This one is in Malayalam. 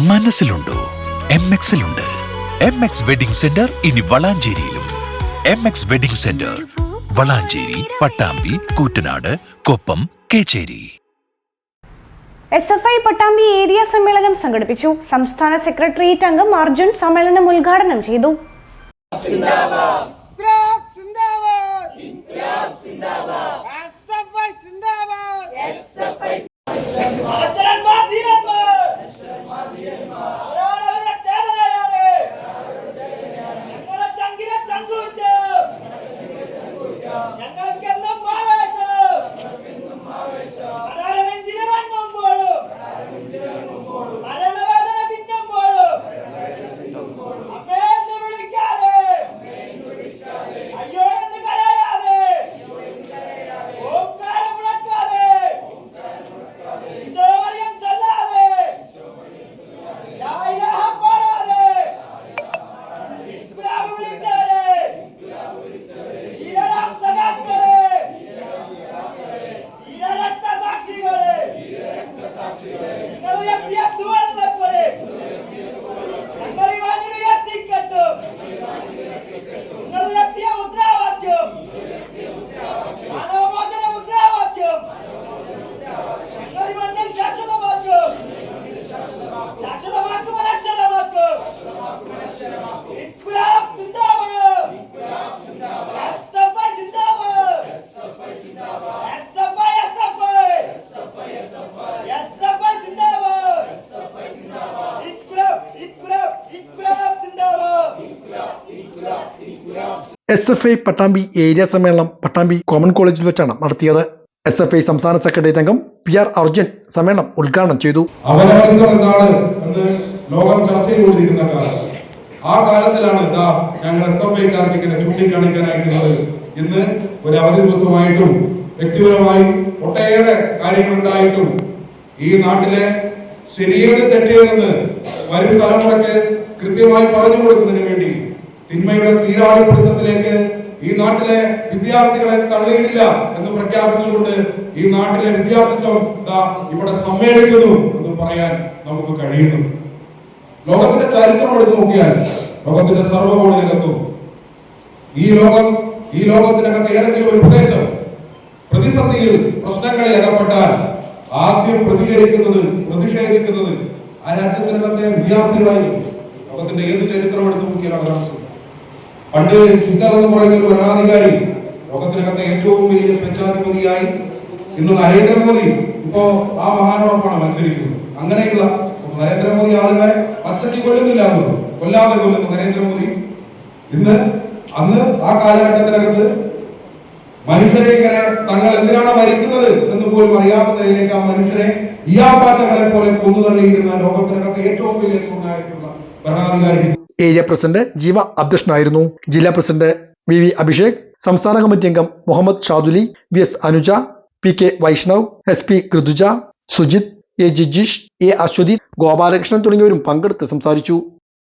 മനസ്സിലുണ്ടോ? MXലുണ്ട്. MX വെഡിംഗ് സെന്റർ ഇനി വളാഞ്ചേരിയിലും. MX wedding centre Valanchery, Pattambi, Koottanad, Koppam, Kechery. SFI Pattambi area സമ്മേളനം സംഘടിപ്പിച്ചു. സംസ്ഥാന സെക്രട്ടേറിയറ്റ് അംഗം അർജുൻ സമ്മേളനം ഉദ്ഘാടനം ചെയ്തു. SFI പട്ടാമ്പി ഏരിയ സമ്മേളനം പട്ടാമ്പി കോമൺ കോളേജിൽ വെച്ചാണ് നടത്തിയത്. SFI സംസ്ഥാന സെക്രട്ടേറിയറ്റ് അംഗം PR അർജുൻ സമ്മേളനം ഉദ്ഘാടനം ചെയ്തു. ലോകം ചർച്ച ചെയ്തുകൊണ്ടിരിക്കുന്ന കാലം, ആ കാലത്തിലാണ് ഞങ്ങൾ SFIക്കാർക്ക് ഇങ്ങനെ ചൂണ്ടിക്കാണിക്കാനായിട്ടുള്ളത്. ഇന്ന് ഒരു അവധി ദിവസമായിട്ടും വ്യക്തിപരമായി ഒട്ടേറെ കാര്യങ്ങളുണ്ടായിട്ടും ഈ നാട്ടിലെ ശരിയേത് തെറ്റേതെന്ന് വരും തലമുറയ്ക്ക് കൃത്യമായി പറഞ്ഞു കൊടുക്കുന്നതിന് വേണ്ടി തിന്മയുടെ തീരാളിപ്പിടുത്തത്തിലേക്ക് ഈ നാട്ടിലെ വിദ്യാർത്ഥികളെ തള്ളിയിടില്ല എന്ന് പ്രഖ്യാപിച്ചുകൊണ്ട് ഈ നാട്ടിലെ വിദ്യാർത്ഥിത്വം ഇവിടെ സമ്മേളിക്കുന്നു എന്ന് പറയാൻ നമുക്ക് കഴിയുന്നു. ലോകത്തിന്റെ ചരിത്രം എടുത്തു നോക്കിയാൽ ലോകത്തിന്റെ സർവ്വകോണിനകത്തും ഈ ലോകത്തിനകത്ത് ഏതെങ്കിലും ഒരു പ്രദേശം പ്രതിസന്ധിയിൽ പ്രശ്നങ്ങളിൽ അകപ്പെട്ടാൽ ആദ്യം പ്രതികരിക്കുന്നത്, പ്രതിഷേധിക്കുന്നത് ആ രാജ്യത്തിനകത്തെ വിദ്യാർത്ഥികളായിരിക്കും. ലോകത്തിന്റെ ഏത് ചരിത്രം എടുത്തു നോക്കിയാൽ അതാണ്. പണ്ട് ഹിറ്റ്ലർ എന്ന് പറയുന്ന ഒരു ഭരണാധികാരി ലോകത്തിനകത്തെ ഏറ്റവും വലിയ സ്വേച്ഛാധിപതിയായി ഇന്ന് നരേന്ദ്രമോദി ഇപ്പോ ആ മഹാനോടൊപ്പമാണ് മത്സരിക്കുന്നത്. അങ്ങനെയുള്ള നരേന്ദ്രമോദി ആളുകളെ പച്ചയ്ക്ക് കൊല്ലുന്നില്ല, കൊല്ലാതെ കൊല്ലുന്നു നരേന്ദ്രമോദി. അന്ന് ആ കാലഘട്ടത്തിനകത്ത് മനുഷ്യരെ ഇങ്ങനെ തങ്ങൾ എന്തിനാണ് മരിക്കുന്നത് എന്ന് പോലും അറിയാത്ത നിലയിലേക്ക് ആ മനുഷ്യരെ ഇയാപാറ്റകളെ പോലെ കൊന്നുതള്ളിയിരുന്ന ലോകത്തിനകത്ത് ഏറ്റവും വലിയ ഭരണാധികാരി. ഏരിയ പ്രസിഡന്റ് ജീവ അധ്യക്ഷനായിരുന്നു. ജില്ലാ പ്രസിഡന്റ് VV അഭിഷേക്, സംസ്ഥാന കമ്മിറ്റി അംഗം Muhammad Shaduli, VS Anuja, PK Vaishnav, SP കൃതുജ, Sujith, A Jijeesh, A Aswathy, Gopalakrishnan തുടങ്ങിയവരും പങ്കെടുത്ത് സംസാരിച്ചു.